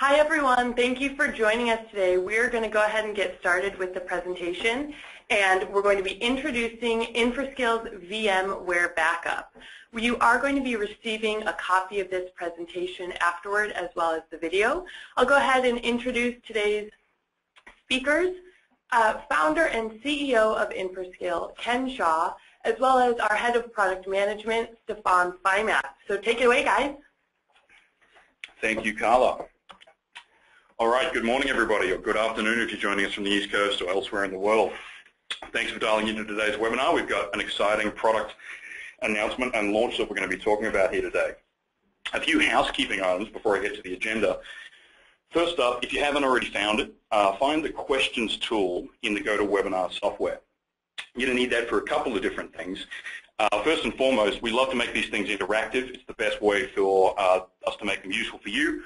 Hi everyone, thank you for joining us today. We're going to go ahead and get started with the presentation, and we're going to be introducing Infrascale's VMware Backup. You are going to be receiving a copy of this presentation afterward as well as the video. I'll go ahead and introduce today's speakers, founder and CEO of Infrascale, Ken Shaw, as well as our head of product management, Stefan Fimat. So take it away, guys. Thank you, Carla. All right, good morning, everybody, or good afternoon if you're joining us from the East Coast or elsewhere in the world. Thanks for dialing into today's webinar. We've got an exciting product announcement and launch that we're going to be talking about here today. A few housekeeping items before I get to the agenda. First up, if you haven't already found it, find the questions tool in the GoToWebinar software. You're going to need that for a couple of different things. First and foremost, we love to make these things interactive. It's the best way for us to make them useful for you,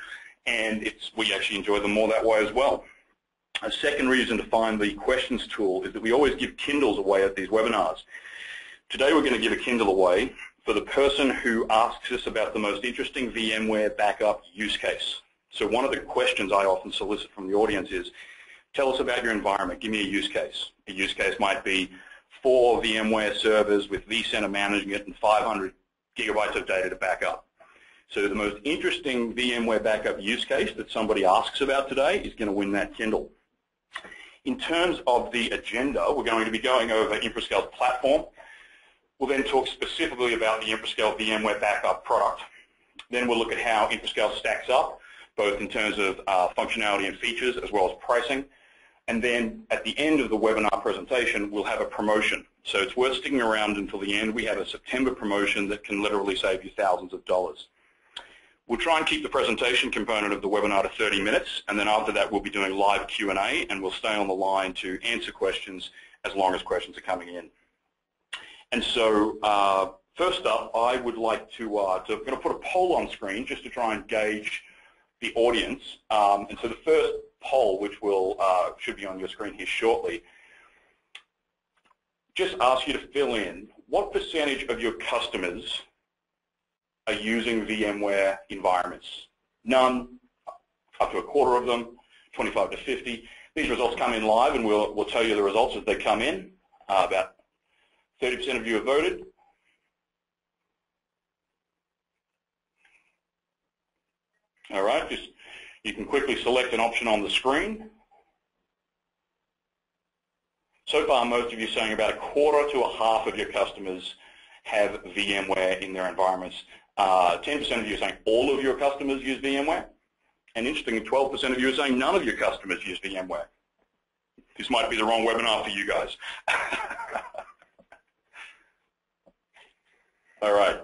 and we actually enjoy them more that way as well. A second reason to find the questions tool is that we always give Kindles away at these webinars. Today we're going to give a Kindle away for the person who asks us about the most interesting VMware backup use case. So one of the questions I often solicit from the audience is, tell us about your environment, give me a use case. A use case might be 4 VMware servers with vCenter managing it and 500 gigabytes of data to back up. So the most interesting VMware backup use case that somebody asks about today is going to win that Kindle. In terms of the agenda, we're going to be going over Infrascale's platform. We'll then talk specifically about the Infrascale VMware backup product. Then we'll look at how Infrascale stacks up, both in terms of functionality and features as well as pricing. And then at the end of the webinar presentation, we'll have a promotion. So it's worth sticking around until the end. We have a September promotion that can literally save you thousands of dollars. We'll try and keep the presentation component of the webinar to 30 minutes, and then after that we'll be doing live Q&A, and we'll stay on the line to answer questions as long as questions are coming in. And so first up, I would like to, I'm going to put a poll on screen just to try and gauge the audience. And so the first poll, which will should be on your screen here shortly, just ask you to fill in what percentage of your customers are using VMware environments. None, up to a quarter of them, 25 to 50. These results come in live, and we'll tell you the results as they come in. About 30% of you have voted. All right, you can quickly select an option on the screen. So far, most of you are saying about a quarter to a half of your customers have VMware in their environments. 10% of you are saying all of your customers use VMware. And interestingly, 12% of you are saying none of your customers use VMware. This might be the wrong webinar for you guys. All right.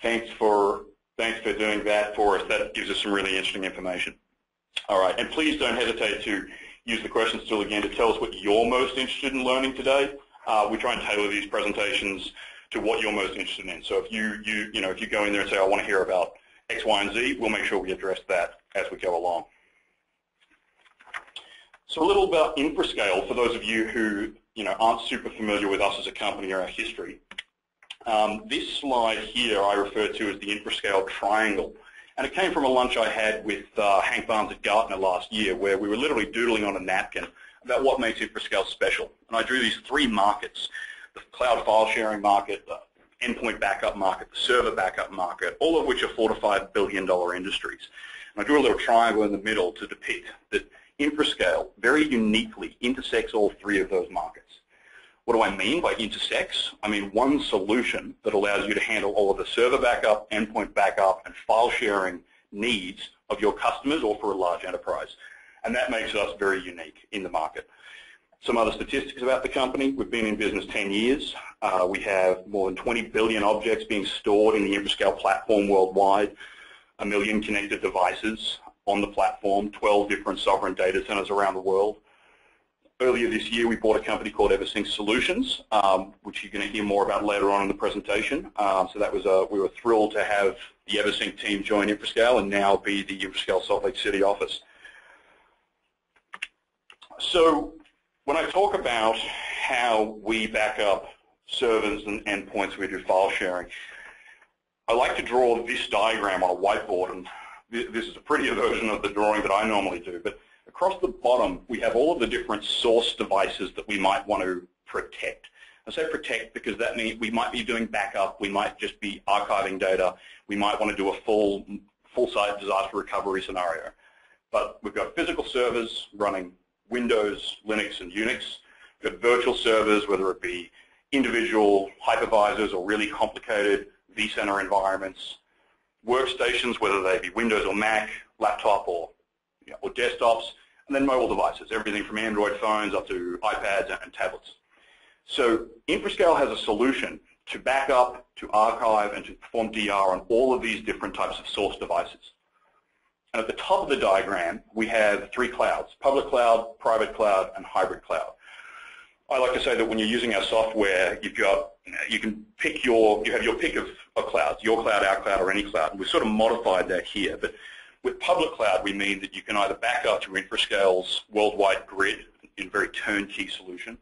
Thanks for doing that for us. That gives us some really interesting information. All right. And please don't hesitate to use the questions tool again to tell us what you're most interested in learning today. We try and tailor these presentations to what you're most interested in. So if you go in there and say, I want to hear about X, Y, and Z, we'll make sure we address that as we go along. So a little about Infrascale for those of you who aren't super familiar with us as a company or our history. This slide here I refer to as the Infrascale triangle. And it came from a lunch I had with Hank Barnes at Gartner last year, where we were literally doodling on a napkin about what makes Infrascale special. And I drew these 3 markets: the cloud file sharing market, the endpoint backup market, the server backup market, all of which are $4 to $5 billion industries. And I drew a little triangle in the middle to depict that Infrascale very uniquely intersects all 3 of those markets. What do I mean by intersects? I mean one solution that allows you to handle all of the server backup, endpoint backup, and file sharing needs of your customers or for a large enterprise. And that makes us very unique in the market. Some other statistics about the company: we've been in business 10 years. We have more than 20 billion objects being stored in the Infrascale platform worldwide, 1 million connected devices on the platform, 12 different sovereign data centers around the world. Earlier this year, we bought a company called Eversync Solutions, which you're going to hear more about later on in the presentation. So that was we were thrilled to have the Eversync team join Infrascale and now be the Infrascale Salt Lake City office. So when I talk about how we back up servers and endpoints, we do file sharing, I like to draw this diagram on a whiteboard, and This is a prettier version of the drawing that I normally do, but across the bottom we have all of the different source devices that we might want to protect. I say protect because that means we might be doing backup, we might just be archiving data, we might want to do a full-site disaster recovery scenario. But we've got physical servers running Windows, Linux, and Unix. We've got virtual servers, whether it be individual hypervisors or really complicated vCenter environments. Workstations, whether they be Windows or Mac, laptop or desktops, and then mobile devices, everything from Android phones up to iPads and tablets. So InfraScale has a solution to back up, to archive, and to perform DR on all of these different types of source devices. And at the top of the diagram, we have three clouds: public cloud, private cloud, and hybrid cloud. I like to say that when you're using our software, you can pick you have your pick of clouds, your cloud, our cloud, or any cloud. And we've sort of modified that here. But with public cloud, we mean that you can either back up to InfraScale's worldwide grid in a very turnkey solution.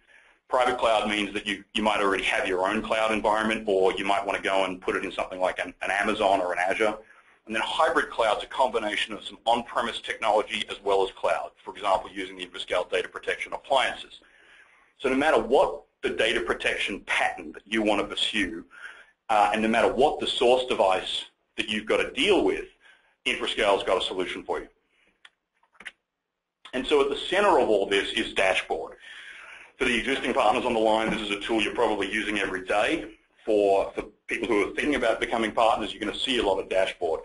Private cloud means that you might already have your own cloud environment, or you might want to go and put it in something like an Amazon or an Azure. And then hybrid cloud is a combination of some on-premise technology as well as cloud, for example, using the InfraScale data protection appliances. So no matter what the data protection pattern that you want to pursue, and no matter what the source device that you've got to deal with, InfraScale's got a solution for you. And so at the center of all this is Dashboard. For the existing partners on the line, this is a tool you're probably using every day. For people who are thinking about becoming partners, you're going to see a lot of Dashboard.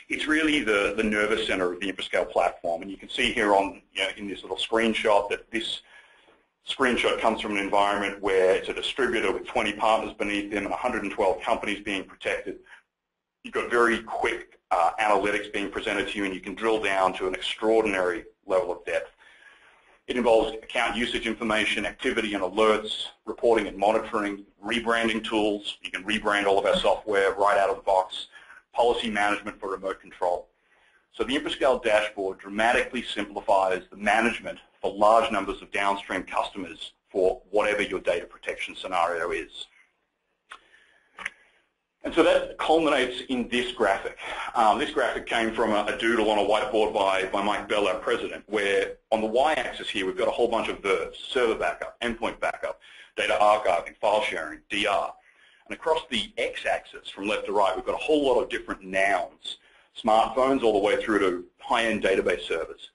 It's really the nervous center of the InfraScale platform. And you can see here on, in this little screenshot that this screenshot comes from an environment where it's a distributor with 20 partners beneath them and 112 companies being protected. You've got very quick analytics being presented to you, and you can drill down to an extraordinary level of depth. It involves account usage information, activity and alerts, reporting and monitoring, rebranding tools. You can rebrand all of our software right out of the box, policy management for remote control. So the InfraScale dashboard dramatically simplifies the management for large numbers of downstream customers for whatever your data protection scenario is. And so that culminates in this graphic. This graphic came from a doodle on a whiteboard by Mike Bell, our president, where on the y-axis here we've got a whole bunch of verbs: server backup, endpoint backup, data archiving, file sharing, DR. And across the x-axis from left to right we've got a whole lot of different nouns, smartphones all the way through to high-end database servers.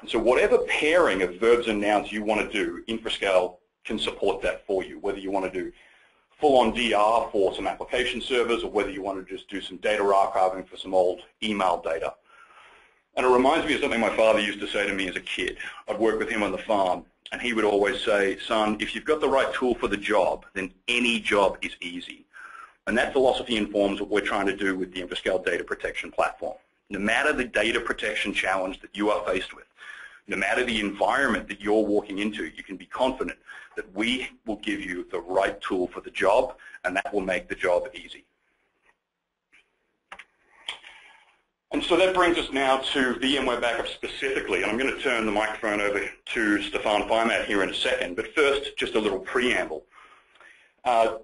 And so whatever pairing of verbs and nouns you want to do, InfraScale can support that for you, whether you want to do full-on DR for some application servers or whether you want to just do some data archiving for some old email data. And it reminds me of something my father used to say to me as a kid. I'd work with him on the farm, and he would always say, son, if you've got the right tool for the job, then any job is easy. And that philosophy informs what we're trying to do with the InfraScale data protection platform. No matter the data protection challenge that you are faced with, no matter the environment that you're walking into, you can be confident that we will give you the right tool for the job, and that will make the job easy. And so that brings us now to VMware Backup specifically, and I'm going to turn the microphone over to Stefan Feimat here in a second, but first, just a little preamble.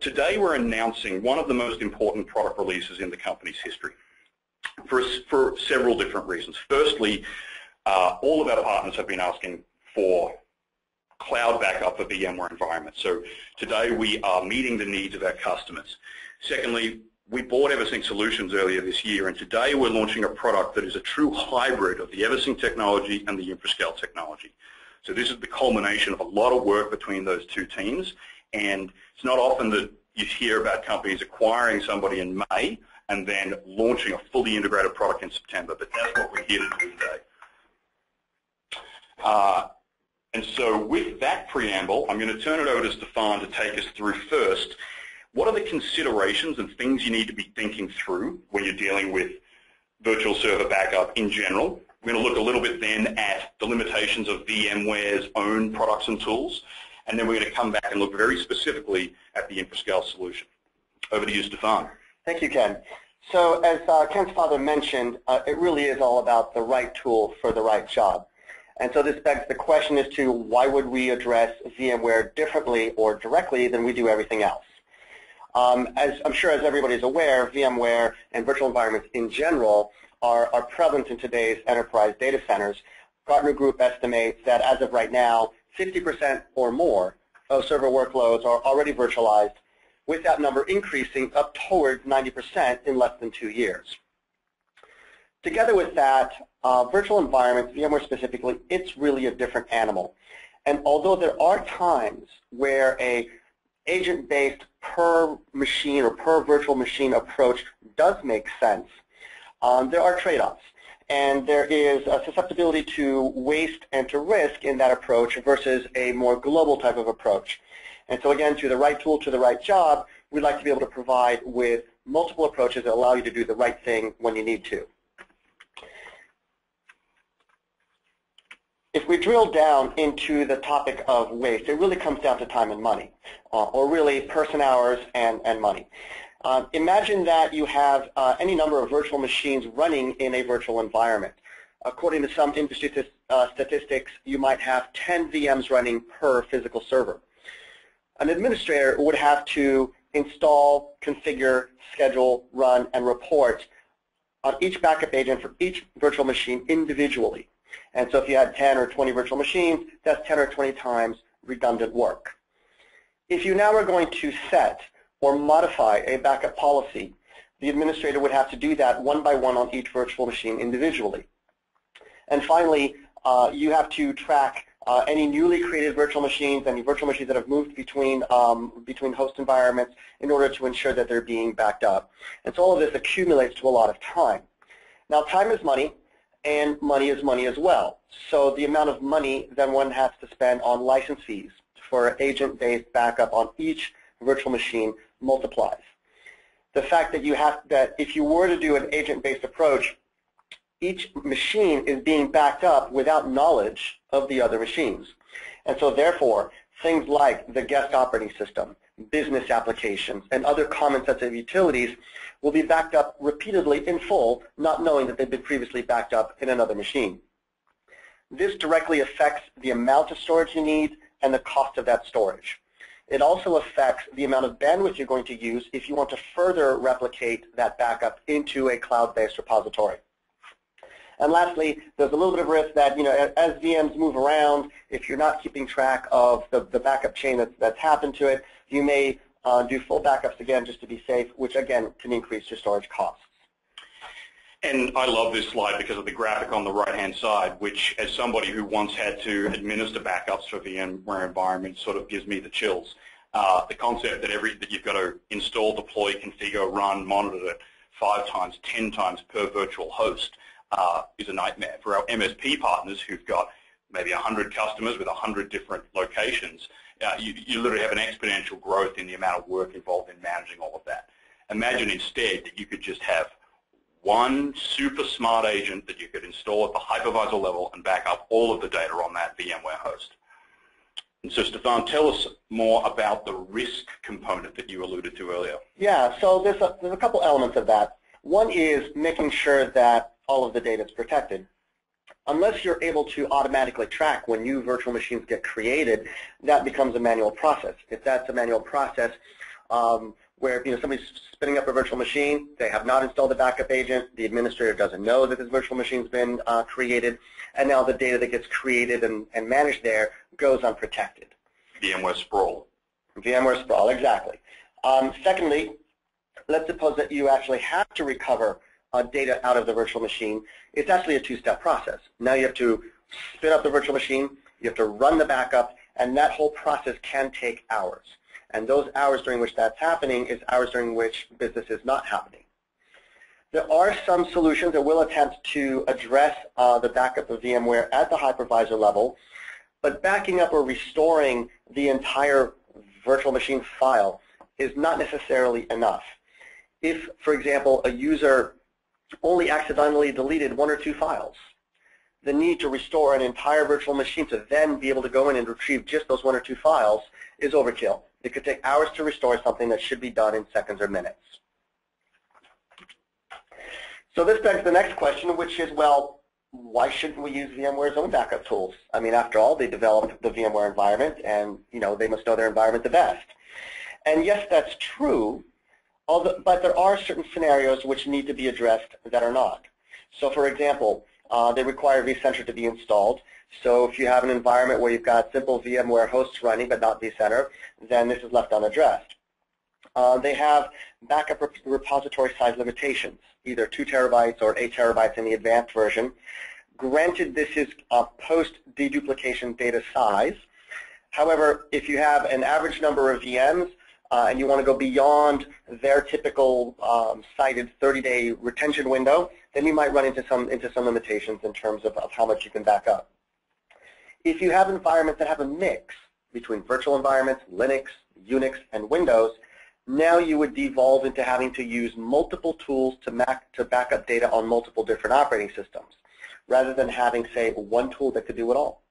Today we're announcing one of the most important product releases in the company's history for several different reasons. Firstly, all of our partners have been asking for cloud backup for VMware environments. So today we are meeting the needs of our customers. Secondly, we bought Eversync Solutions earlier this year, and today we're launching a product that is a true hybrid of the Eversync technology and the InfraScale technology. So this is the culmination of a lot of work between those two teams, and it's not often that you hear about companies acquiring somebody in May and then launching a fully integrated product in September, but that's what we're here to do today. And so with that preamble, I'm going to turn it over to Stefan to take us through first, what are the considerations and things you need to be thinking through when you're dealing with virtual server backup in general. We're going to look a little bit then at the limitations of VMware's own products and tools, and then we're going to come back and look very specifically at the InfraScale solution. Over to you, Stefan. Thank you, Ken. So as Ken's father mentioned, it really is all about the right tool for the right job. And so this begs the question as to why would we address VMware differently or directly than we do everything else. As I'm sure as everybody is aware, VMware and virtual environments in general are prevalent in today's enterprise data centers. Gartner Group estimates that as of right now, 50% or more of server workloads are already virtualized, with that number increasing up towards 90% in less than 2 years. Together with that, virtual environments, VMware specifically, it's really a different animal. And although there are times where a agent-based per machine or per virtual machine approach does make sense, there are trade-offs. And there is a susceptibility to waste and to risk in that approach versus a more global type of approach. And so again, to the right tool, to the right job, we'd like to be able to provide with multiple approaches that allow you to do the right thing when you need to. If we drill down into the topic of waste, it really comes down to time and money, or really person hours and money. Imagine that you have any number of virtual machines running in a virtual environment. According to some industry statistics, you might have 10 VMs running per physical server. An administrator would have to install, configure, schedule, run, and report on each backup agent for each virtual machine individually. And so if you had 10 or 20 virtual machines, that's 10 or 20 times redundant work. If you now are going to set or modify a backup policy, the administrator would have to do that one by one on each virtual machine individually. And finally, you have to track any newly created virtual machines, any virtual machines that have moved between host environments in order to ensure that they're being backed up. And so all of this accumulates to a lot of time. Now, time is money, and money is money as well. So the amount of money then one has to spend on license fees for agent-based backup on each virtual machine multiplies. The fact that if you were to do an agent-based approach, each machine is being backed up without knowledge of the other machines. And so therefore, things like the guest operating system, business applications, and other common sets of utilities will be backed up repeatedly in full, not knowing that they've been previously backed up in another machine. This directly affects the amount of storage you need and the cost of that storage. It also affects the amount of bandwidth you're going to use if you want to further replicate that backup into a cloud-based repository. And lastly, there's a little bit of risk that, as VMs move around, if you're not keeping track of the backup chain that's happened to it, you may do full backups again just to be safe, which again can increase your storage costs. And I love this slide because of the graphic on the right-hand side, which, as somebody who once had to administer backups for VMware environments, sort of gives me the chills. The concept that you've got to install, deploy, configure, run, monitor it 5 times, 10 times per virtual host is a nightmare. For our MSP partners who've got maybe 100 customers with 100 different locations, you literally have an exponential growth in the amount of work involved in managing all of that. Imagine instead that you could just have one super smart agent that you could install at the hypervisor level and back up all of the data on that VMware host. And so, Stefan, tell us more about the risk component that you alluded to earlier. Yeah, so there's a couple elements of that. One is making sure that all of the data is protected. Unless you're able to automatically track when new virtual machines get created, that becomes a manual process. If that's a manual process where somebody's spinning up a virtual machine, they have not installed the backup agent, the administrator doesn't know that this virtual machine's been created, and now the data that gets created and managed there goes unprotected. VMware sprawl. VMware sprawl, exactly. Secondly, let's suppose that you actually have to recover data out of the virtual machine. It's actually a two-step process. Now you have to spin up the virtual machine, you have to run the backup, and that whole process can take hours. And those hours during which that's happening is hours during which business is not happening. There are some solutions that will attempt to address the backup of VMware at the hypervisor level, but backing up or restoring the entire virtual machine file is not necessarily enough. If, for example, a user only accidentally deleted 1 or 2 files, the need to restore an entire virtual machine to then be able to go in and retrieve just those 1 or 2 files is overkill. It could take hours to restore something that should be done in seconds or minutes. So this begs the next question, which is, well, why shouldn't we use VMware's own backup tools? I mean, after all, they developed the VMware environment, and they must know their environment the best. And yes, that's true, but there are certain scenarios which need to be addressed that are not. So for example, they require vCenter to be installed. So if you have an environment where you've got simple VMware hosts running but not vCenter, then this is left unaddressed. They have backup repository size limitations, either 2 terabytes or 8 terabytes in the advanced version. Granted, this is a post-deduplication data size. However, if you have an average number of VMs and you want to go beyond their typical cited 30-day retention window, then you might run into some limitations in terms of how much you can back up. If you have environments that have a mix between virtual environments, Linux, Unix, and Windows, now you would devolve into having to use multiple tools to back up data on multiple different operating systems, rather than having, say, one tool that could do it all.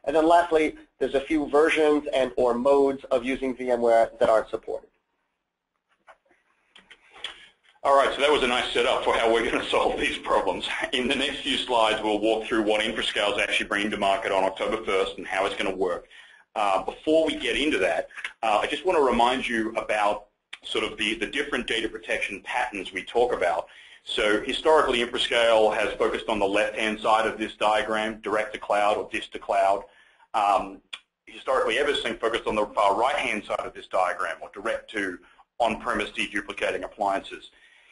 And then lastly, there's a few versions and or modes of using VMware that aren't supported. All right, so that was a nice setup for how we're going to solve these problems. In the next few slides, we'll walk through what InfraScale is actually bringing to market on October 1st and how it's going to work. Before we get into that, I just want to remind you about sort of the different data protection patterns we talk about. So historically, InfraScale has focused on the left-hand side of this diagram, direct to cloud or disk to cloud. Historically, everything focused on the far right-hand side of this diagram, or direct to on-premise deduplicating appliances.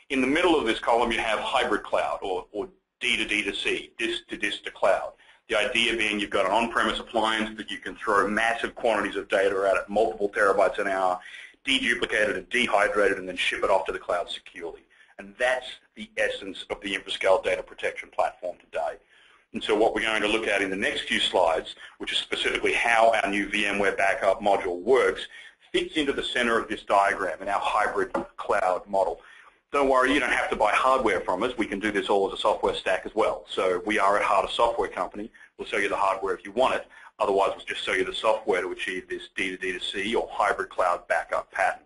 In the middle of this column, you have hybrid cloud, or D to D to C, disk to cloud. The idea being you've got an on-premise appliance that you can throw massive quantities of data at multiple terabytes an hour, deduplicate it and dehydrate it, and then ship it off to the cloud securely. And that's the essence of the InfraScale data protection platform today. And so what we're going to look at in the next few slides, which is specifically how our new VMware backup module works, fits into the center of this diagram in our hybrid cloud model. Don't worry, you don't have to buy hardware from us. We can do this all as a software stack as well. So we are at heart a software company. We'll sell you the hardware if you want it. Otherwise, we'll just sell you the software to achieve this D to D to C or hybrid cloud backup pattern.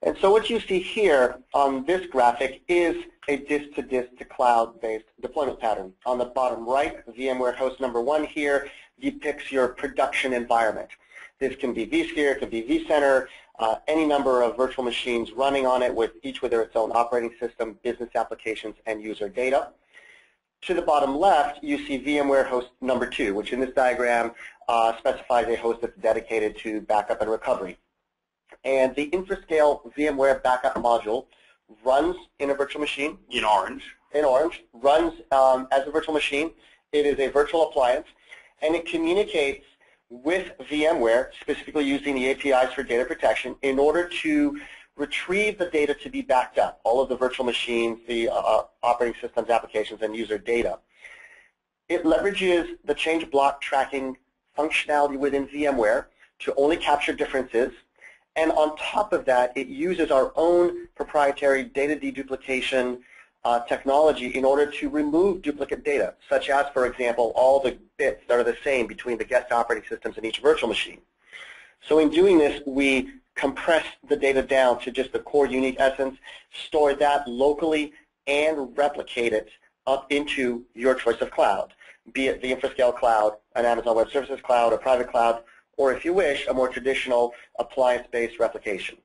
And so what you see here on this graphic is a disk to cloud-based deployment pattern. On the bottom right, VMware host number 1 here depicts your production environment. This can be vSphere, it can be vCenter, any number of virtual machines running on it, with each with its own operating system, business applications, and user data. To the bottom left, you see VMware host number 2, which in this diagram specifies a host that's dedicated to backup and recovery. And the InfraScale VMware backup module runs in a virtual machine. In orange. In orange, runs as a virtual machine. It is a virtual appliance, and it communicates with VMware, specifically using the APIs for data protection, in order to retrieve the data to be backed up, all of the virtual machines, the operating systems, applications, and user data. It leverages the change block tracking functionality within VMware to only capture differences. And on top of that, it uses our own proprietary data deduplication technology in order to remove duplicate data, such as, for example, all the bits that are the same between the guest operating systems in each virtual machine. So in doing this, we compress the data down to just the core unique essence, store that locally, and replicate it up into your choice of cloud, be it the InfraScale cloud, an Amazon Web Services cloud, a private cloud, or if you wish, a more traditional appliance-based replication.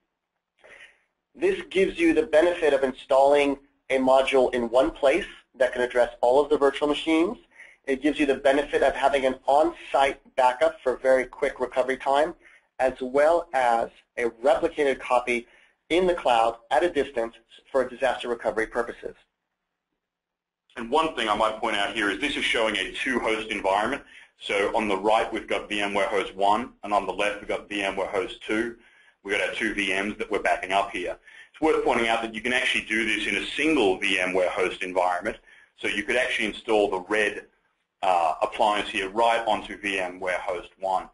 This gives you the benefit of installing a module in one place that can address all of the virtual machines. It gives you the benefit of having an on-site backup for very quick recovery time, as well as a replicated copy in the cloud at a distance for disaster recovery purposes. And one thing I might point out here is this is showing a 2-host environment. So on the right, we've got VMware host 1, and on the left, we've got VMware host 2. We've got our 2 VMs that we're backing up here. It's worth pointing out that you can actually do this in a single VMware host environment. So you could actually install the red appliance here right onto VMware host 1.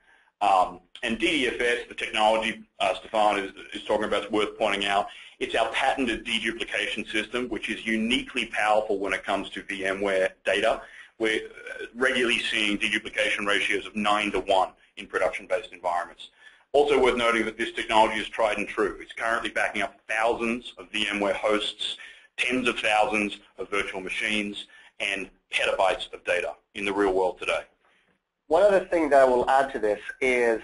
And DDFS, the technology Stefan is talking about, is worth pointing out. It's our patented deduplication system, which is uniquely powerful when it comes to VMware data. We're regularly seeing deduplication ratios of 9-to-1 in production-based environments. Also worth noting that this technology is tried and true. It's currently backing up thousands of VMware hosts, tens of thousands of virtual machines, and petabytes of data in the real world today. One other thing that I will add to this is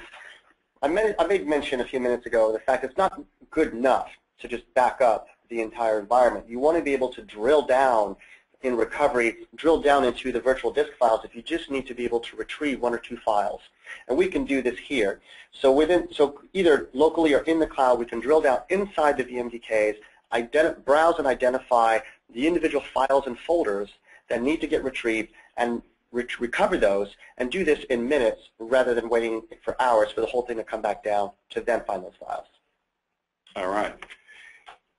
I made mention a few minutes ago of the fact it's not good enough to just back up the entire environment. You want to be able to drill down in recovery, drill down into the virtual disk files if you just need to be able to retrieve 1 or 2 files. And we can do this here. So either locally or in the cloud, we can drill down inside the VMDKs, browse and identify the individual files and folders that need to get retrieved and recover those, and do this in minutes rather than waiting for hours for the whole thing to come back down to then find those files. All right.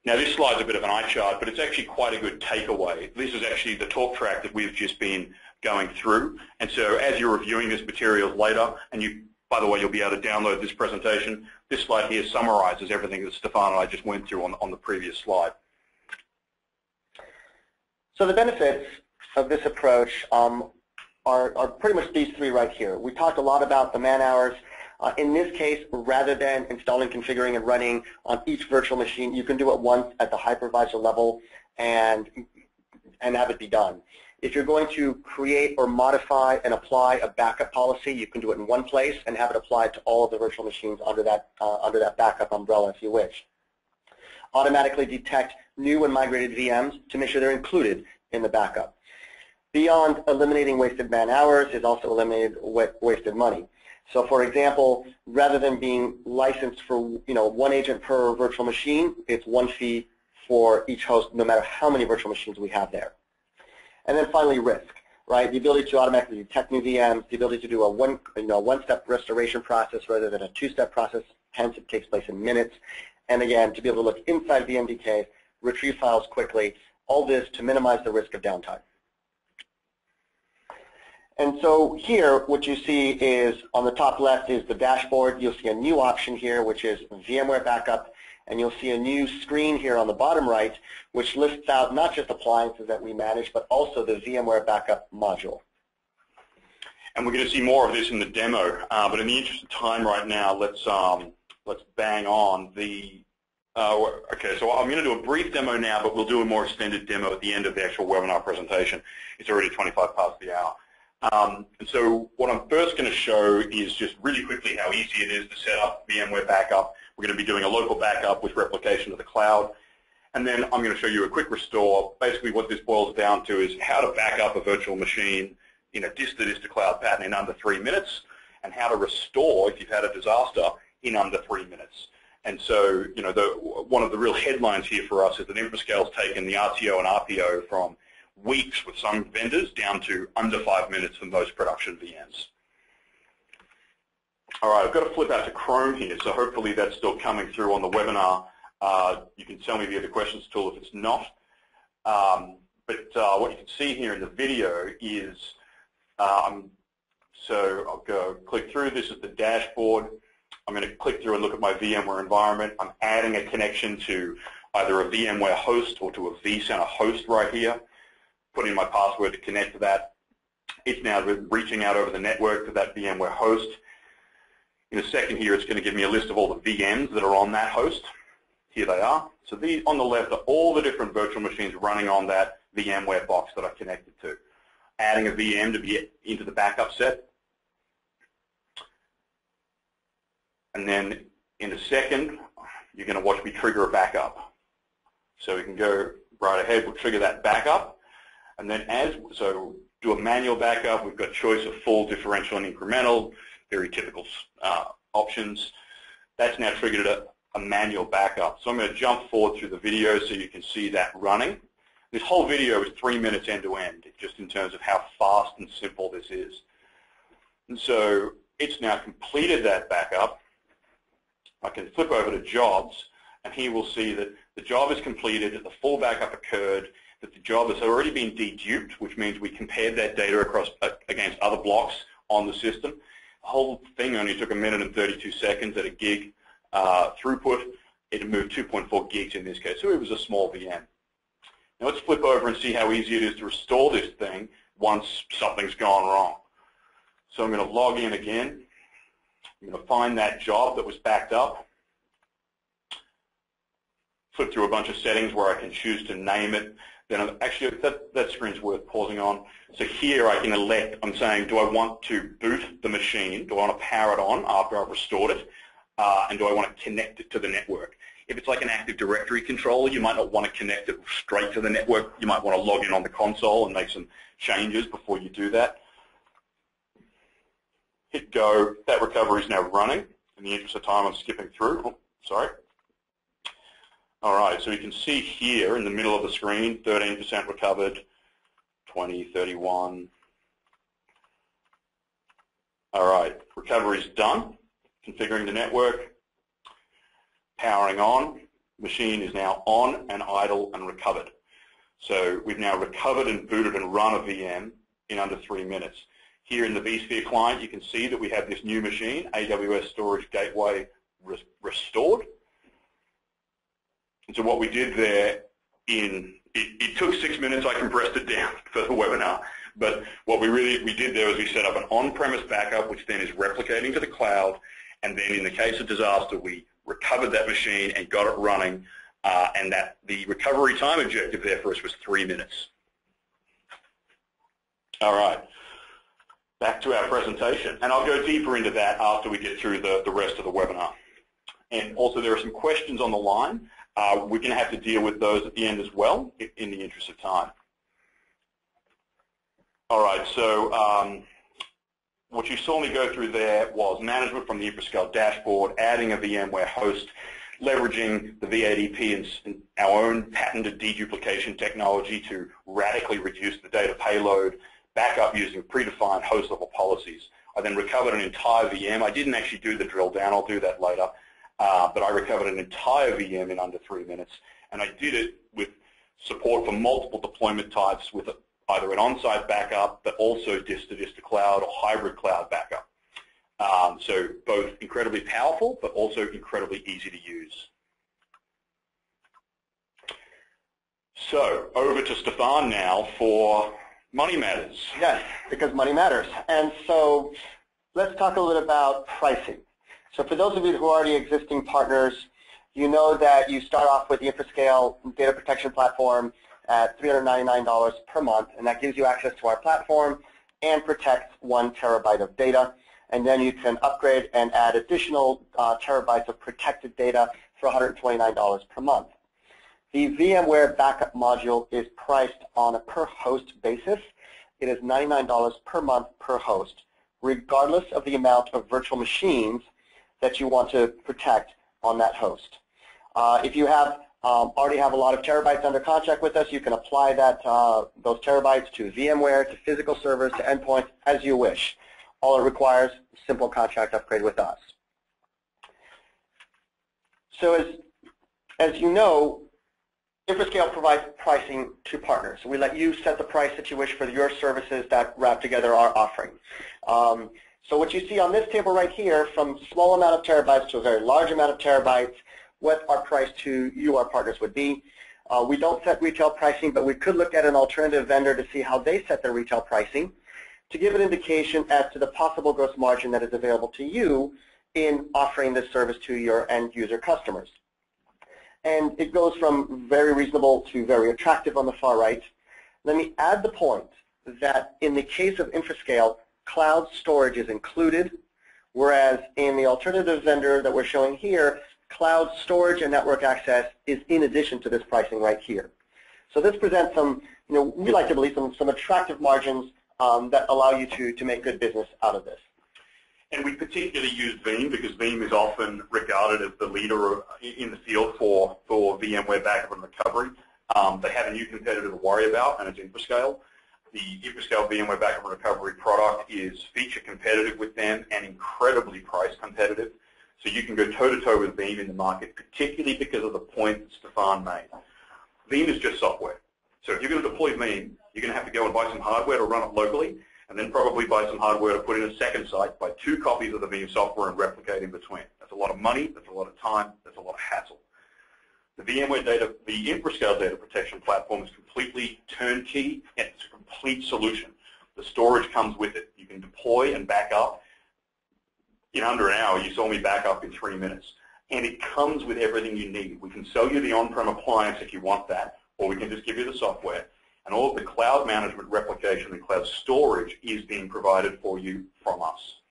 Now this slide's a bit of an eye chart, but it's actually quite a good takeaway. This is actually the talk track that we've just been going through. And so as you're reviewing this material later, and by the way, you'll be able to download this presentation, this slide here summarizes everything that Stefan and I just went through on the previous slide. So the benefits of this approach are pretty much these 3 right here. We talked a lot about the man hours. In this case, rather than installing, configuring, and running on each virtual machine, you can do it once at the hypervisor level and have it be done. If you're going to create or modify and apply a backup policy, you can do it in one place and have it applied to all of the virtual machines under that backup umbrella if you wish. Automatically detect new and migrated VMs to make sure they're included in the backup. Beyond eliminating wasted man hours, it's also eliminated wasted money. So for example, rather than being licensed for 1 agent per virtual machine, it's 1 fee for each host no matter how many virtual machines we have there. And then finally risk, right? The ability to automatically detect new VMs, the ability to do a one-step restoration process rather than a 2-step process, hence it takes place in minutes. And again, to be able to look inside VMDK, retrieve files quickly, all this to minimize the risk of downtime. And so here, what you see is on the top left is the dashboard. You'll see a new option here, which is VMware Backup. And you'll see a new screen here on the bottom right, which lists out not just appliances that we manage, but also the VMware Backup module. And we're going to see more of this in the demo. But in the interest of time right now, let's bang on the okay, so I'm going to do a brief demo now, but we'll do a more extended demo at the end of the actual webinar presentation. It's already 25 past the hour. And so what I'm first going to show is just really quickly how easy it is to set up VMware Backup. We're going to be doing a local backup with replication to the cloud. And then I'm going to show you a quick restore. Basically what this boils down to is how to back up a virtual machine in a disk-to-disk to cloud pattern in under 3 minutes, and how to restore, if you've had a disaster, in under 3 minutes. And so, one of the real headlines here for us is that InfraScale's taken the RTO and RPO from weeks with some vendors down to under 5 minutes for most production VMs. All right, I've got to flip out to Chrome here, so hopefully that's still coming through on the webinar. You can tell me via the questions tool if it's not. But what you can see here in the video is, so I'll go click through. This is the dashboard. I'm going to click through and look at my VMware environment. I'm adding a connection to either a VMware host or to a vCenter host right here. Put in my password to connect to that. It's now reaching out over the network to that VMware host. In a second here, it's going to give me a list of all the VMs that are on that host. Here they are. So these on the left are all the different virtual machines running on that VMware box that I connected to. Adding a VM to be into the backup set. And then in a second, you're going to watch me trigger a backup. So we can go right ahead, we'll trigger that backup. And then so do a manual backup. We've got choice of full, differential, and incremental, very typical options. That's now triggered a manual backup. So I'm going to jump forward through the video so you can see that running. This whole video is 3 minutes end to end, just in terms of how fast and simple this is. And so it's now completed that backup. I can flip over to jobs, and here we'll see that the job is completed, that the full backup occurred, that the job has already been deduped, which means we compared that data against other blocks on the system. The whole thing only took 1 minute and 32 seconds at a gig throughput. It moved 2.4 gigs in this case, so it was a small VM. Now let's flip over and see how easy it is to restore this thing once something's gone wrong. So I'm going to log in again. I'm going to find that job that was backed up. Flip through a bunch of settings where I can choose to name it. Then actually, that screen's worth pausing on. So here I can elect, I'm saying, do I want to boot the machine? Do I want to power it on after I've restored it? and do I want to connect it to the network? If it's like an Active Directory controller, you might not want to connect it straight to the network. You might want to log in on the console and make some changes before you do that. Hit go. That recovery is now running. In the interest of time, I'm skipping through. Oh, sorry. All right, so you can see here in the middle of the screen, 13% recovered, 20, 31. All right, recovery is done. Configuring the network, powering on. Machine is now on and idle and recovered. So we've now recovered and booted and run a VM in under 3 minutes. Here in the vSphere client, you can see that we have this new machine, AWS Storage Gateway restored. And so what we did there, it took 6 minutes, I compressed it down for the webinar. But what we did there is we set up an on-premise backup, which then is replicating to the cloud. And then in the case of disaster, we recovered that machine and got it running. And that the recovery time objective there for us was 3 minutes. All right, back to our presentation. And I'll go deeper into that after we get through the rest of the webinar. And also there are some questions on the line. We're going to have to deal with those at the end as well, in the interest of time. All right, so what you saw me go through there was management from the InfraScale dashboard, adding a VMware host, leveraging the VADP and our own patented deduplication technology to radically reduce the data payload, backup using predefined host level policies. I then recovered an entire VM. I didn't actually do the drill down. I'll do that later. But I recovered an entire VM in under 3 minutes, and I did it with support for multiple deployment types with either an on-site backup, but also disk-to-disk to cloud or hybrid cloud backup. So both incredibly powerful, but also incredibly easy to use. So over to Stefan now for Money Matters. Yes, because money matters. And so let's talk a little bit about pricing. So for those of you who are already existing partners, you know that you start off with the InfraScale data protection platform at $399 per month, and that gives you access to our platform and protects 1 terabyte of data. And then you can upgrade and add additional terabytes of protected data for $129 per month. The VMware backup module is priced on a per host basis. It is $99 per month per host, regardless of the amount of virtual machines that you want to protect on that host. If you already have a lot of terabytes under contract with us, you can apply those terabytes to VMware, to physical servers, to endpoints, as you wish. All it requires is a simple contract upgrade with us. So as you know, InfraScale provides pricing to partners. We let you set the price that you wish for your services that wrap together our offering. So what you see on this table right here, from small amount of terabytes to a very large amount of terabytes, what our price to you, our partners, would be. We don't set retail pricing, but we could look at an alternative vendor to see how they set their retail pricing to give an indication as to the possible gross margin that is available to you in offering this service to your end user customers. And it goes from very reasonable to very attractive on the far right. Let me add the point that in the case of InfraScale, cloud storage is included, whereas in the alternative vendor that we're showing here, cloud storage and network access is in addition to this pricing right here. So this presents some, we like to believe some attractive margins that allow you to make good business out of this. And we particularly use Veeam because Veeam is often regarded as the leader in the field for VMware backup and recovery. They have a new competitor to worry about, and it's InfraScale. The InfraScale VMware backup and recovery product is feature competitive with them and incredibly price competitive. So you can go toe-to-toe with Veeam in the market, particularly because of the point that Stefan made. Veeam is just software. So if you're going to deploy Veeam, you're going to have to go and buy some hardware to run it locally, and then probably buy some hardware to put in a second site, buy 2 copies of the Veeam software and replicate in between. That's a lot of money, that's a lot of time, that's a lot of hassle. The InfraScale data protection platform is completely turnkey, and it's a complete solution. The storage comes with it. You can deploy and back up in under an hour. You saw me back up in 3 minutes. And it comes with everything you need. We can sell you the on-prem appliance if you want that, or we can just give you the software. And all of the cloud management, replication, and cloud storage is being provided for you from us.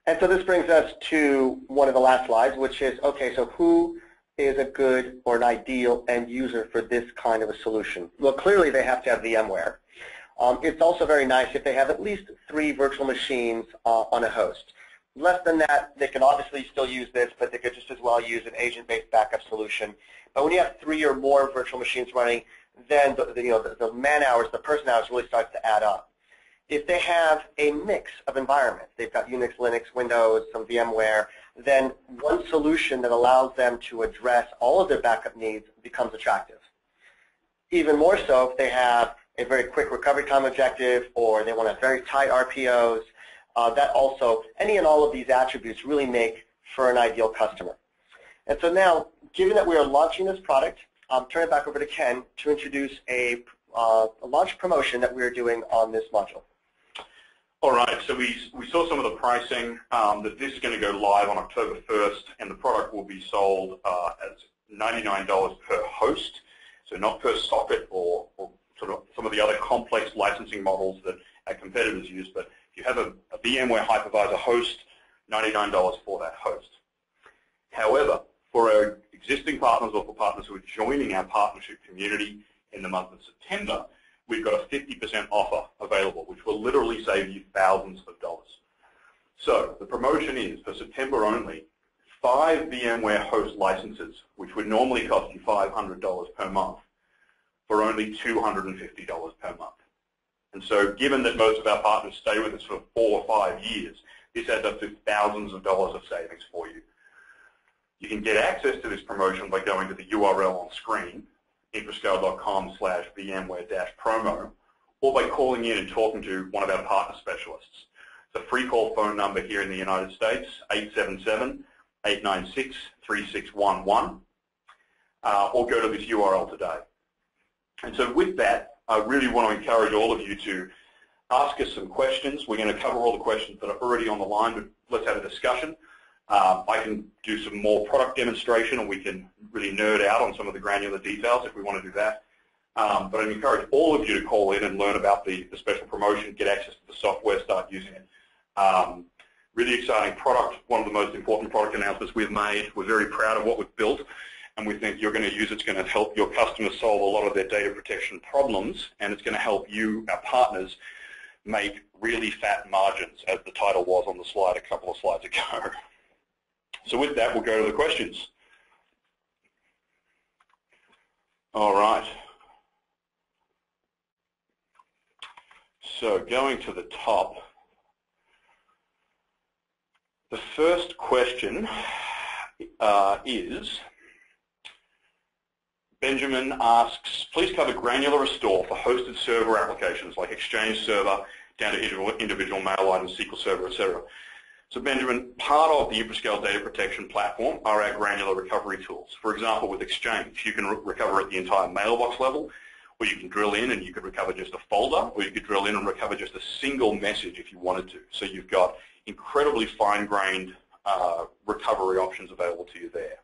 And so this brings us to one of the last slides, which is, okay, so who is a good or an ideal end user for this kind of a solution? Well, clearly they have to have VMware. It's also very nice if they have at least 3 virtual machines on a host. Less than that, they can obviously still use this, but they could just as well use an agent-based backup solution. But when you have 3 or more virtual machines running, then the man hours, the person hours really starts to add up. If they have a mix of environments, they've got Unix, Linux, Windows, some VMware, then one solution that allows them to address all of their backup needs becomes attractive. Even more so if they have a very quick recovery time objective or they want to have very tight RPOs, that also, any and all of these attributes really make for an ideal customer. And so now, given that we are launching this product, I'll turn it back over to Ken to introduce a launch promotion that we're doing on this module. All right, so we saw some of the pricing, that this is going to go live on October 1st, and the product will be sold as $99 per host, so not per socket or sort of some of the other complex licensing models that our competitors use, but if you have a VMware hypervisor host, $99 for that host. However, for our existing partners or for partners who are joining our partnership community in the month of September, we've got a 50% offer available, which will literally save you thousands of dollars. So the promotion is, for September only, 5 VMware host licenses, which would normally cost you $500 per month, for only $250 per month. And so given that most of our partners stay with us for 4 or 5 years, this adds up to thousands of dollars of savings for you. You can get access to this promotion by going to the URL on screen, infrascale.com/VMware-promo, or by calling in and talking to one of our partner specialists. It's a free call phone number here in the United States, 877-896-3611, or go to this URL today. And so with that, I really want to encourage all of you to ask us some questions. We're going to cover all the questions that are already on the line, but let's have a discussion. I can do some more product demonstration, or we can really nerd out on some of the granular details if we want to do that. But I encourage all of you to call in and learn about the special promotion, get access to the software, start using it. Really exciting product, one of the most important product announcements we've made. We're very proud of what we've built, and we think you're going to use it's going to help your customers solve a lot of their data protection problems, and it's going to help you, our partners, make really fat margins, as the title was on the slide a couple of slides ago. So with that, we'll go to the questions. All right. So going to the top, the first question is, Benjamin asks, please cover granular restore for hosted server applications like Exchange Server down to individual mail items, SQL Server, etc. So Benjamin, part of the InfraScale data protection platform are our granular recovery tools. For example, with Exchange, you can recover at the entire mailbox level, or you can drill in and you could recover just a folder, or you could drill in and recover just a single message if you wanted to. So you've got incredibly fine-grained recovery options available to you there.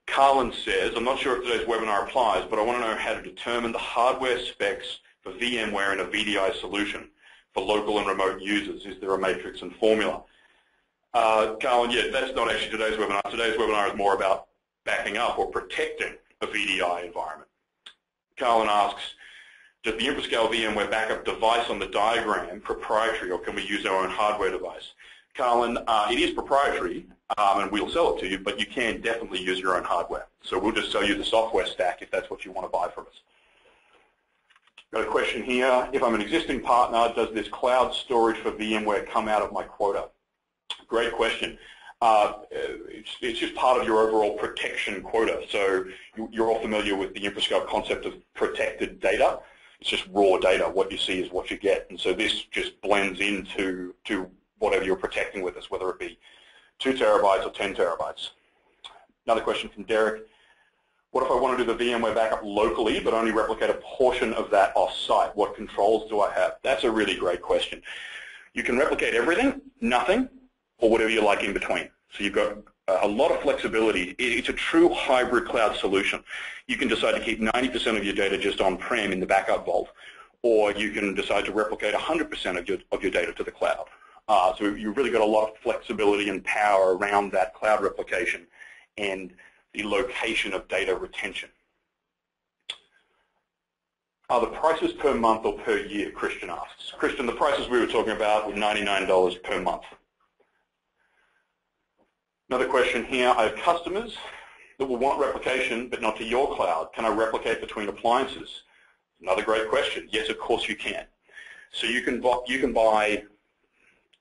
Carlin says, I'm not sure if today's webinar applies, but I want to know how to determine the hardware specs for VMware in a VDI solution for local and remote users. Is there a matrix and formula? Carlin, yeah, that's not actually today's webinar. Today's webinar is more about backing up or protecting a VDI environment. Carlin asks, does the InfraScale VMware backup device on the diagram proprietary, or can we use our own hardware device? Carlin, it is proprietary, and we'll sell it to you, but you can definitely use your own hardware. So we'll just sell you the software stack if that's what you want to buy from us. Got a question here. If I'm an existing partner, does this cloud storage for VMware come out of my quota? Great question. It's just part of your overall protection quota. So you're all familiar with the InfraScale concept of protected data. It's just raw data. What you see is what you get. And so this just blends into whatever you're protecting with us, whether it be 2 terabytes or 10 terabytes. Another question from Derek. What if I want to do the VMware backup locally but only replicate a portion of that off-site? What controls do I have? That's a really great question. You can replicate everything, nothing, or whatever you like in between. So you've got a lot of flexibility. It's a true hybrid cloud solution. You can decide to keep 90% of your data just on-prem in the backup vault, or you can decide to replicate 100% of your data to the cloud. So you've really got a lot of flexibility and power around that cloud replication and the location of data retention. Are the prices per month or per year, Christian asks. Christian, the prices we were talking about were $99 per month. Another question here, I have customers that will want replication but not to your cloud. Can I replicate between appliances? Another great question. Yes, of course you can. So you can buy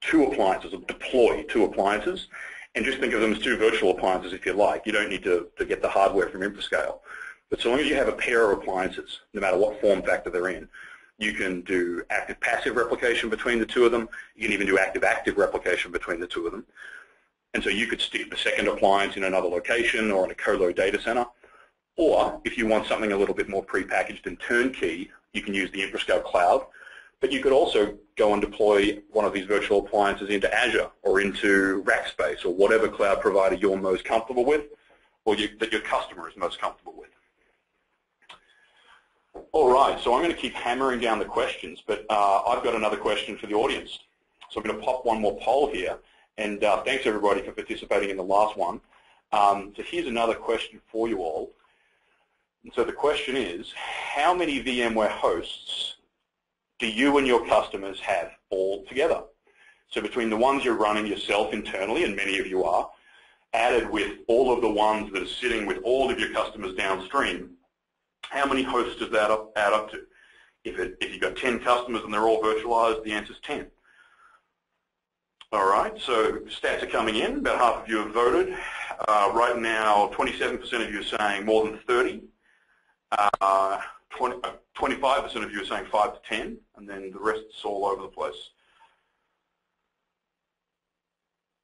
2 appliances, or deploy 2 appliances, and just think of them as 2 virtual appliances if you like. You don't need to get the hardware from InfraScale. But so long as you have a pair of appliances, no matter what form factor they're in, you can do active-passive replication between the 2 of them. You can even do active-active replication between the 2 of them. And so you could stick the second appliance in another location or in a colo data center. Or if you want something a little bit more prepackaged and turnkey, you can use the InfraScale cloud. But you could also go and deploy one of these virtual appliances into Azure or into Rackspace or whatever cloud provider you're most comfortable with or that your customer is most comfortable with. All right, so I'm going to keep hammering down the questions, but I've got another question for the audience. So I'm going to pop one more poll here, and thanks everybody for participating in the last one. So here's another question for you all. And so the question is, how many VMware hosts do you and your customers have all together? So between the ones you're running yourself internally, and many of you are, added with all of the ones that are sitting with all of your customers downstream, how many hosts does that add up to? If you've got 10 customers and they're all virtualized, the answer is 10. All right, so stats are coming in. About half of you have voted. Right now, 27% of you are saying more than 30. 25% of you are saying 5 to 10, and then the rest is all over the place.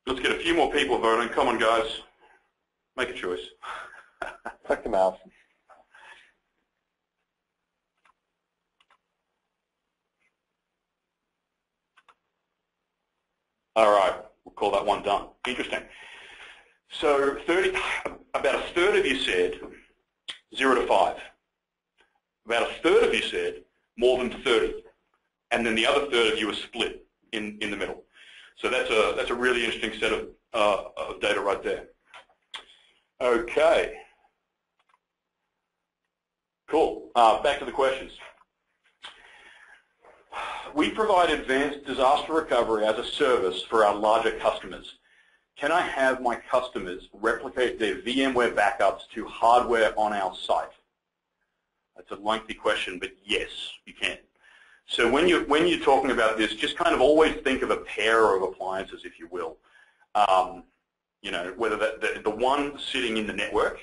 Let's get a few more people voting. Come on, guys. Make a choice. Click the mouse. All right, we'll call that one done. Interesting. So about a third of you said 0 to 5. About a third of you said more than 30. And then the other third of you are split in the middle. So that's a really interesting set of data right there. Okay. Cool. Back to the questions. We provide advanced disaster recovery as a service for our larger customers. Can I have my customers replicate their VMware backups to hardware on our site? That's a lengthy question, but yes, you can. So when you're talking about this, just kind of always think of a pair of appliances, if you will. You know, whether the one sitting in the network,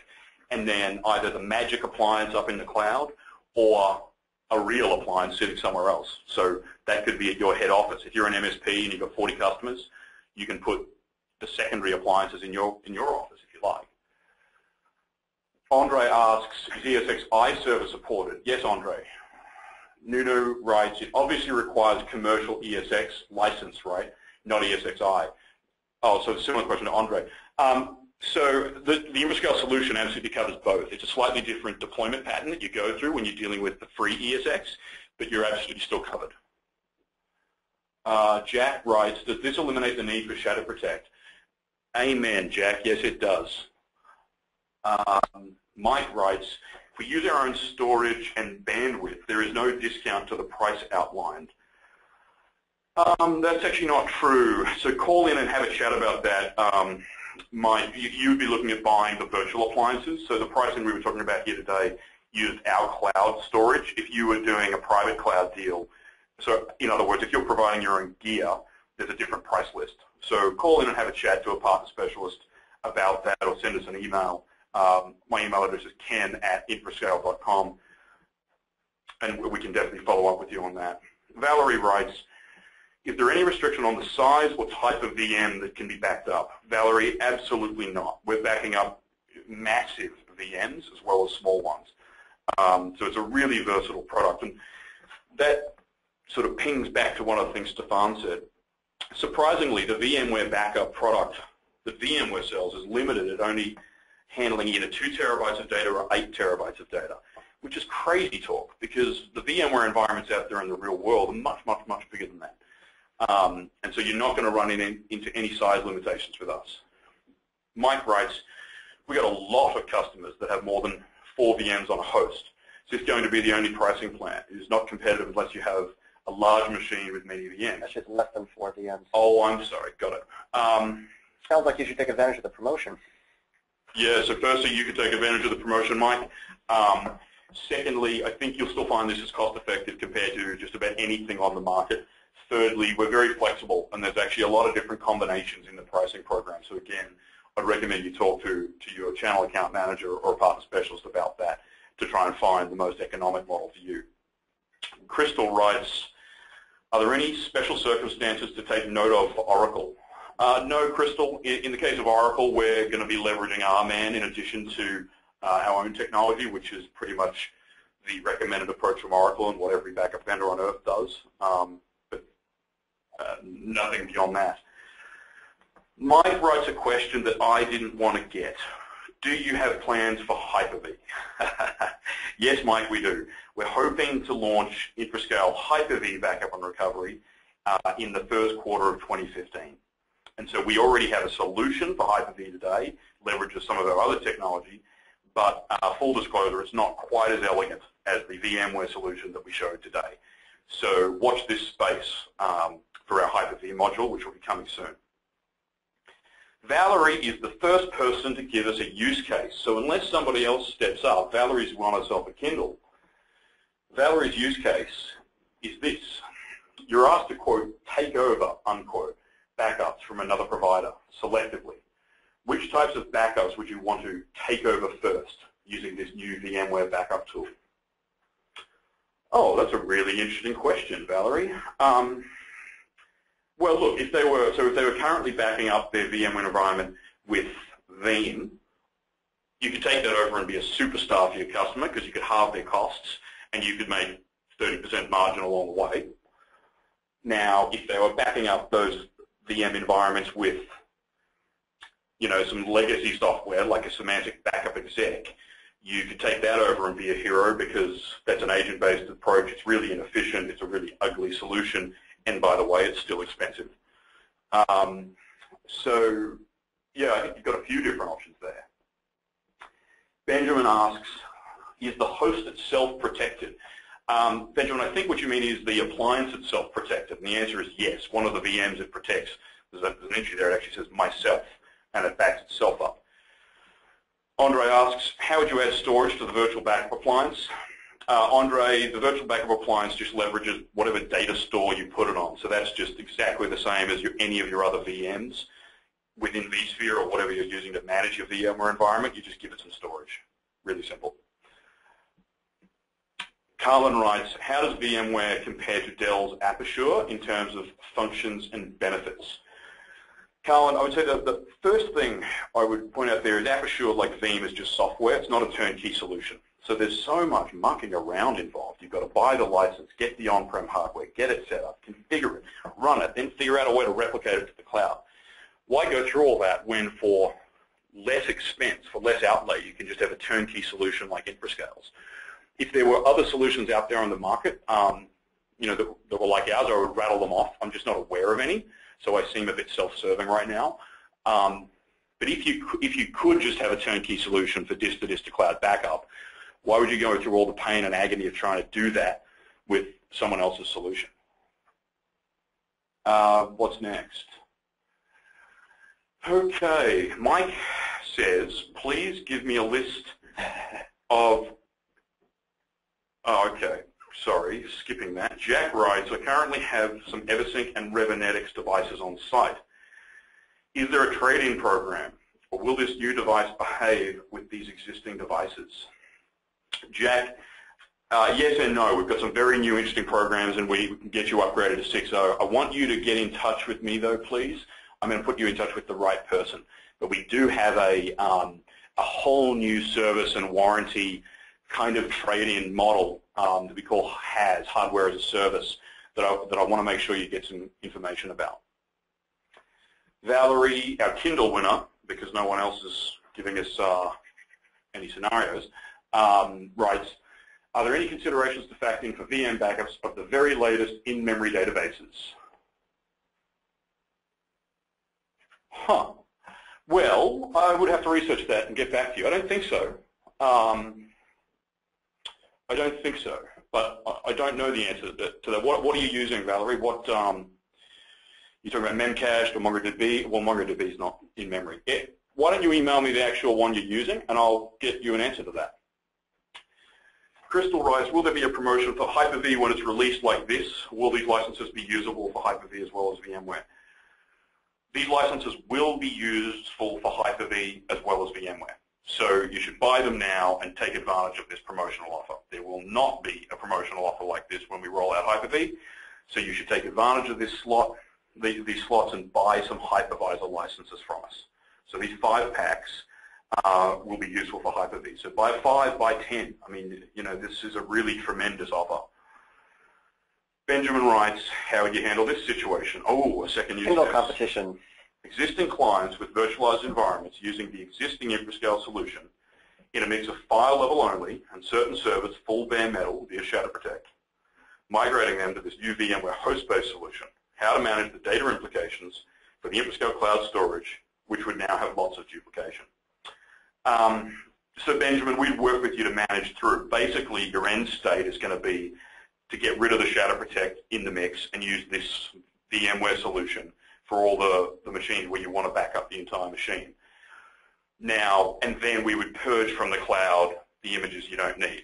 and then either the magic appliance up in the cloud, or a real appliance sitting somewhere else. So that could be at your head office. If you're an MSP and you've got 40 customers, you can put the secondary appliances in your office if you like. Andre asks, is ESX iServer supported? Yes, Andre. Nuno writes, it obviously requires commercial ESX license, right? Not ESXi. Oh, so a similar question to Andre. So the InfraScale solution absolutely covers both. It's a slightly different deployment pattern that you go through when you're dealing with the free ESX, but you're absolutely still covered. Jack writes, does this eliminate the need for Shadow Protect? Amen, Jack. Yes, it does. Mike writes, if we use our own storage and bandwidth, there is no discount to the price outlined. That's actually not true. So call in and have a chat about that. You'd be looking at buying the virtual appliances. So the pricing we were talking about here today used our cloud storage. If you were doing a private cloud deal, so in other words, if you're providing your own gear, there's a different price list. So call in and have a chat to a partner specialist about that, or send us an email. My email address is ken@infrascale.com, and we can definitely follow up with you on that. Valerie writes, is there any restriction on the size or type of VM that can be backed up? Valerie, absolutely not. We're backing up massive VMs as well as small ones. So it's a really versatile product. And that sort of pings back to one of the things Stefan said. Surprisingly, the VMware backup product that VMware sells is limited at only handling either 2 terabytes of data or 8 terabytes of data, which is crazy talk because the VMware environments out there in the real world are much, much, much bigger than that. And so you're not going to run into any size limitations with us. Mike writes, we got a lot of customers that have more than 4 VMs on a host. So it's going to be the only pricing plan. It is not competitive unless you have a large machine with many VMs. That's just less than 4 VMs. Oh, I'm sorry. Got it. Sounds like you should take advantage of the promotion. Yeah, so firstly, you could take advantage of the promotion, Mike. Secondly, I think you'll still find this is cost-effective compared to just about anything on the market. Thirdly, we're very flexible, and there's actually a lot of different combinations in the pricing program. So again, I'd recommend you talk to your channel account manager or partner specialist about that to try and find the most economic model for you. Crystal writes, are there any special circumstances to take note of for Oracle? No, Crystal. In the case of Oracle, we're going to be leveraging RMAN in addition to our own technology, which is pretty much the recommended approach from Oracle and what every backup vendor on earth does, but nothing beyond that. Mike writes a question that I didn't want to get. Do you have plans for Hyper-V? Yes, Mike, we do. We're hoping to launch InfraScale Hyper-V backup and recovery in the first quarter of 2015. And so we already have a solution for Hyper-V today, leverages some of our other technology, but full disclosure, it's not quite as elegant as the VMware solution that we showed today. So watch this space for our Hyper-V module, which will be coming soon. Valerie is the first person to give us a use case. So unless somebody else steps up, Valerie's won herself a Kindle. Valerie's use case is this. You're asked to, quote, take over, unquote, backups from another provider selectively. Which types of backups would you want to take over first using this new VMware backup tool? Oh, that's a really interesting question, Valerie. Well, look, if they were currently backing up their VMware environment with Veeam, you could take that over and be a superstar for your customer because you could halve their costs and you could make 30% margin along the way. Now, if they were backing up those VM environments with, you know, some legacy software like a semantic backup exec, you could take that over and be a hero because that's an agent-based approach. It's really inefficient. It's a really ugly solution. And by the way, it's still expensive. So, yeah, I think you've got a few different options there. Benjamin asks, is the host itself protected? Benjamin, I think what you mean is the appliance itself protected. And the answer is yes. One of the VMs it protects, there's an entry there that actually says myself, and it backs itself up. Andre asks, how would you add storage to the virtual backup appliance? Andre, the virtual backup appliance just leverages whatever data store you put it on. So that's just exactly the same as any of your other VMs within vSphere or whatever you're using to manage your VMware environment. You just give it some storage. Really simple. Carlin writes, how does VMware compare to Dell's Aperture in terms of functions and benefits? Carlin, I would say that the first thing I would point out there is Aperture, like Veeam, is just software. It's not a turnkey solution. So there's so much mucking around involved. You've got to buy the license, get the on-prem hardware, get it set up, configure it, run it, then figure out a way to replicate it to the cloud. Why go through all that when for less expense, for less outlay, you can just have a turnkey solution like InfraScale's? If there were other solutions out there on the market, you know, that were like ours, I would rattle them off. I'm just not aware of any, so I seem a bit self-serving right now. But if you could just have a turnkey solution for disk-to-disk to cloud backup, why would you go through all the pain and agony of trying to do that with someone else's solution? What's next? Okay, Mike says, please give me a list of, oh, okay, sorry, skipping that. Jack writes, I currently have some Eversync and Revonetics devices on site. Is there a trade-in program, or will this new device behave with these existing devices? Jack, yes and no. We've got some very new interesting programs and we can get you upgraded to 6.0. I want you to get in touch with me though, please. I'm going to put you in touch with the right person. But we do have a whole new service and warranty kind of trade-in model that we call HAS, Hardware as a Service, that I want to make sure you get some information about. Valerie, our Kindle winner, because no one else is giving us any scenarios, writes, are there any considerations to factor in for VM backups of the very latest in-memory databases? Huh. Well, I would have to research that and get back to you. I don't think so. I don't think so, but I don't know the answer to that. What are you using, Valerie? What you talking about memcached or MongoDB? Well, MongoDB is not in memory. Why don't you email me the actual one you're using, and I'll get you an answer to that. Crystal writes, will there be a promotion for Hyper-V when it's released like this? Will these licenses be usable for Hyper-V as well as VMware? These licenses will be useful for Hyper-V as well as VMware. So you should buy them now and take advantage of this promotional offer. There will not be a promotional offer like this when we roll out Hyper-V. So you should take advantage of this slot, these slots, and buy some hypervisor licenses from us. So these 5 packs will be useful for Hyper-V. So buy 5, buy 10. I mean, you know, this is a really tremendous offer. Benjamin writes, how would you handle this situation? Oh, a second use Single case. competition. Existing clients with virtualized environments using the existing InfraScale solution in a mix of file level only and certain servers full bare metal via Shadow Protect, migrating them to this new VMware host-based solution, how to manage the data implications for the InfraScale cloud storage, which would now have lots of duplication. So Benjamin, we'd work with you to manage through. Basically, your end state is going to be to get rid of the Shadow Protect in the mix and use this VMware solution for all the machines where you want to back up the entire machine. Now, and then we would purge from the cloud the images you don't need.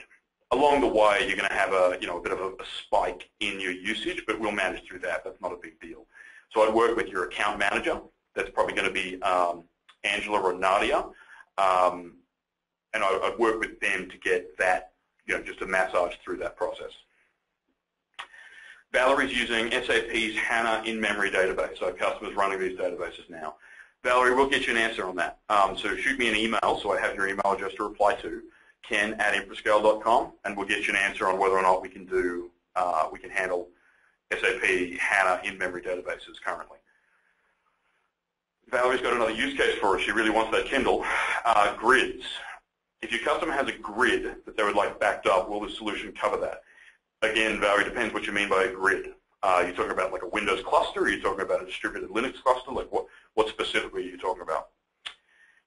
Along the way, you're going to have a bit of a spike in your usage, but we'll manage through that. That's not a big deal. So I'd work with your account manager. That's probably going to be Angela or Nadia, and I'd work with them to get that, just a massage through that process. Valerie's using SAP's HANA in-memory database. So customers running these databases now. Valerie, we'll get you an answer on that. So shoot me an email, so I have your email address to reply to, ken@infrascale.com, and we'll get you an answer on whether or not we can do, we can handle SAP HANA in-memory databases currently. Valerie's got another use case for us. She really wants that Kindle. Grids. If your customer has a grid that they would like backed up, will the solution cover that? Again, Valerie, depends what you mean by a grid. You're talking about like a Windows cluster, or are you talking about a distributed Linux cluster? Like what specifically are you talking about?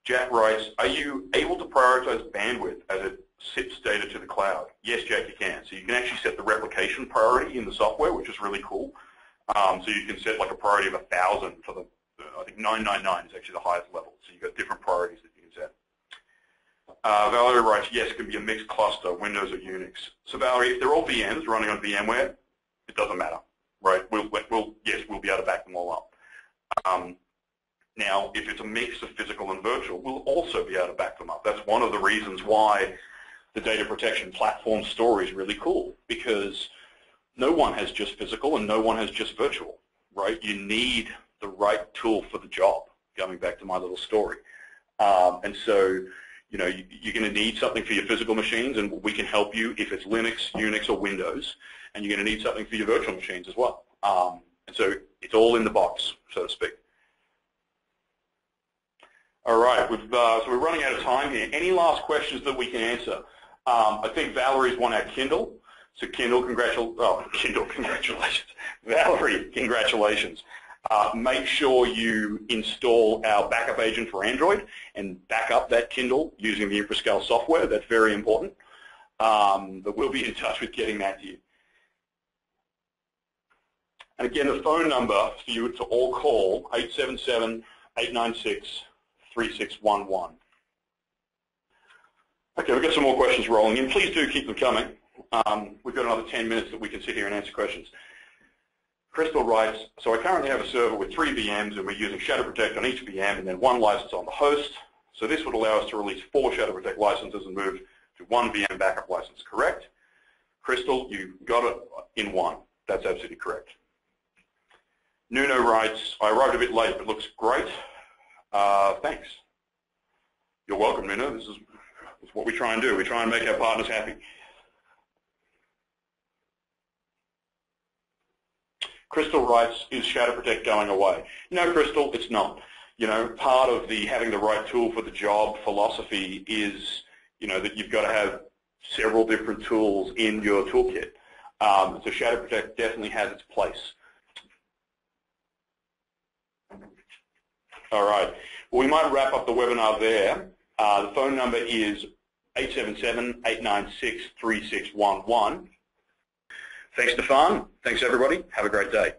Jack writes, are you able to prioritize bandwidth as it ships data to the cloud? Yes, Jack, you can. So you can actually set the replication priority in the software, which is really cool. So you can set like a priority of 1,000 for the, I think 999 is actually the highest level. So you've got different priorities that you can set. Valerie writes, yes, it can be a mixed cluster, Windows or Unix. So Valerie, if they're all VMs running on VMware, it doesn't matter, right? Yes, we'll be able to back them all up. Now, if it's a mix of physical and virtual, we'll also be able to back them up. That's one of the reasons why the data protection platform story is really cool, because no one has just physical and no one has just virtual, right? You need the right tool for the job, going back to my little story. And so, you're going to need something for your physical machines, and we can help you if it's Linux, Unix, or Windows, and you're going to need something for your virtual machines as well. And so it's all in the box, so to speak. All right, so we're running out of time here. Any last questions that we can answer? I think Valerie's won our Kindle. So Kindle, congratulations. Valerie, congratulations. Make sure you install our backup agent for Android and back up that Kindle using the InfraScale software. That's very important. But we'll be in touch with getting that to you. And again, the phone number for you to all call, 877-896-3611. Okay, we've got some more questions rolling in. Please do keep them coming. We've got another 10 minutes that we can sit here and answer questions. Crystal writes, so I currently have a server with 3 VMs, and we're using Shadow Protect on each VM and then 1 license on the host. So this would allow us to release 4 Shadow Protect licenses and move to 1 VM backup license, correct? Crystal, you got it in 1. That's absolutely correct. Nuno writes, I arrived a bit late, but looks great. Thanks. You're welcome, Nuno. This is what we try and do. We try and make our partners happy. Crystal writes, is Shadow Protect going away? No, Crystal, it's not. Part of the having the right tool for the job philosophy is, that you've got to have several different tools in your toolkit. So Shadow Protect definitely has its place. All right. Well, we might wrap up the webinar there. The phone number is 877-896-3611. Thanks, Stefan. Thanks, everybody. Have a great day.